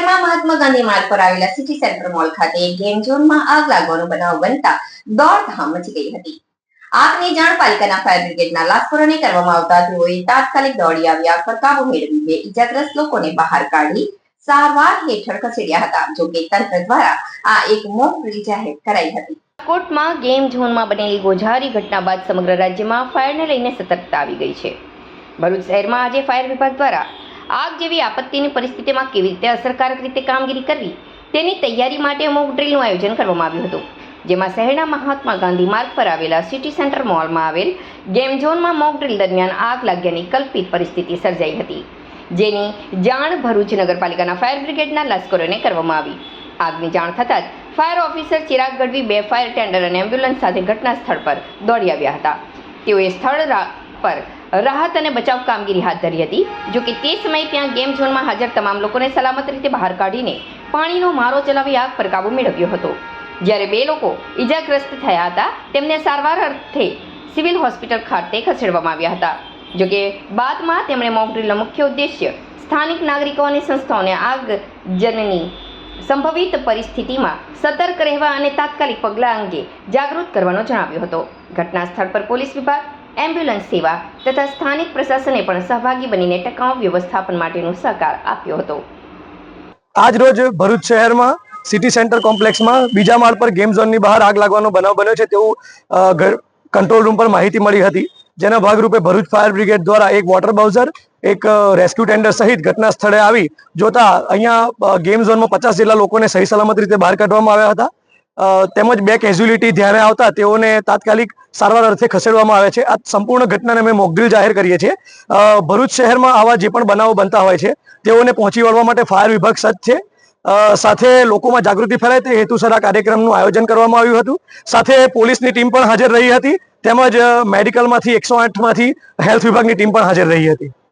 શહેરમાં મહાત્મા ગાંધી માર્ગ પર આવેલા સિટી સેન્ટર મોલ ખાતે ગેમ ઝોનમાં આગ લાગવાનો બનાવ બનતા દોડધામ મચી ગઈ હતી। આગની જાણ પાલિકાના ફાયર બ્રિગેડના લાશ્કરોને કરવામાં આવતા તેઓએ તાત્કાલિક દોડી આવી આગ પર કાબુ મેળવી બે ઇજાગ્રસ્ત લોકોને બહાર કાઢી સારવાર હેઠળ ખસેડ્યા હતા। જો કે તંત્ર દ્વારા આ એક મોક ડ્રીલ જાહેર કરાઈ હતી। રાજકોટમાં ગેમ ઝોનમાં બનેલી ગોઝારી ઘટના બાદ સમગ્ર રાજ્યમાં ફાયરને લઈને સતર્કતા આવી ગઈ છે। ભરૂચ શહેરમાં આજે ફાયર વિભાગ દ્વારા આગ જેવી આપત્તિની પરિસ્થિતિમાં કેવી રીતે અસરકારક રીતે કામગીરી કરવી તેની તૈયારી માટે મોક ડ્રીલનું આયોજન કરવામાં આવ્યું હતું, જેમાં શહેરના મહાત્મા ગાંધી માર્ગ પર આવેલા સિટી સેન્ટર મોલમાં આવેલ ગેમ ઝોનમાં મોક ડ્રીલ દરમિયાન આગ લાગ્યાની કલ્પિત પરિસ્થિતિ સર્જાઈ હતી, જેની જાણ ભરૂચ નગરપાલિકાના ફાયર બ્રિગેડના લશ્કરોને કરવામાં આવી। આગની જાણ થતાં જ ફાયર ઓફિસર ચિરાગ ગઢવી, બે ફાયર ટેન્ડર અને એમ્બ્યુલન્સ સાથે ઘટના સ્થળ પર દોડી આવ્યા હતા। તેઓએ સ્થળ પર રાહત અને બચાવ કામગીરી હાથ ધરી હતી। જો કે તે સમયે ત્યાં ગેમ ઝોનમાં હાજર તમામ લોકોને સલામત રીતે બહાર કાઢીને પાણીનો મારો ચલાવી આગ પર કાબૂ મેળવ્યો હતો। જ્યારે બે લોકો ઇજાગ્રસ્ત થયા હતા, તેમને સારવાર અર્થે સિવિલ હોસ્પિટલ ખાતે ખસેડવામાં આવ્યા હતા। જો કે બાદમાં તેમણે મોક ડ્રીલનો મુખ્ય ઉદ્દેશ્ય સ્થાનિક નાગરિકો અને સંસ્થાઓને આગજનની સંભવિત પરિસ્થિતિમાં સતર્ક રહેવા અને તાત્કાલિક પગલાં અંગે જાગૃત કરવાનો જણાવ્યો હતો। ઘટના સ્થળ પર પોલીસ વિભાગ, એમ્બ્યુલન્સ સેવા તથા સ્થાનિક પ્રશાસને પણ સહભાગી બનીને ટકાઉ વ્યવસ્થાપન માટેનો સહકાર આપ્યો હતો। આજ રોજ ભરૂચ શહેરમાં સિટી સેન્ટર કોમ્પ્લેક્સમાં બીજા માળ પર ગેમ ઝોનની બહાર આગ લાગવાનો બનાવ બન્યો છે તેવું કંટ્રોલ રૂમ પર માહિતી મળી હતી, જેના ભાગરૂપે ભરૂચ ફાયર બ્રિગેડ દ્વારા એક વોટર બાઉઝર, એક રેસ્ક્યુ ટેન્ડર સહિત ઘટના સ્થળે આવી જોતા અહીંયા ગેમ ઝોનમાં 50 જેટલા લોકોને સહી સલામત રીતે બહાર કાઢવામાં આવ્યા હતા। તેમજ બે કેઝ્યુલિટી ધ્યાને આવતા તેઓને તાત્કાલિક સારવાર અર્થે ખસેડવામાં આવે છે। આ સંપૂર્ણ ઘટનાને અમે મોકડ્રીલ જાહેર કરીએ છીએ। ભરૂચ શહેરમાં આવા જે પણ બનાવો બનતા હોય છે તેઓને પહોંચી વળવા માટે ફાયર વિભાગ સજ્જ છે। સાથે લોકોમાં જાગૃતિ ફેલાય તે હેતુસર આ કાર્યક્રમનું આયોજન કરવામાં આવ્યું હતું। સાથે પોલીસની ટીમ પણ હાજર રહી હતી, તેમજ મેડિકલમાંથી 108માંથી હેલ્થ વિભાગની ટીમ પણ હાજર રહી હતી।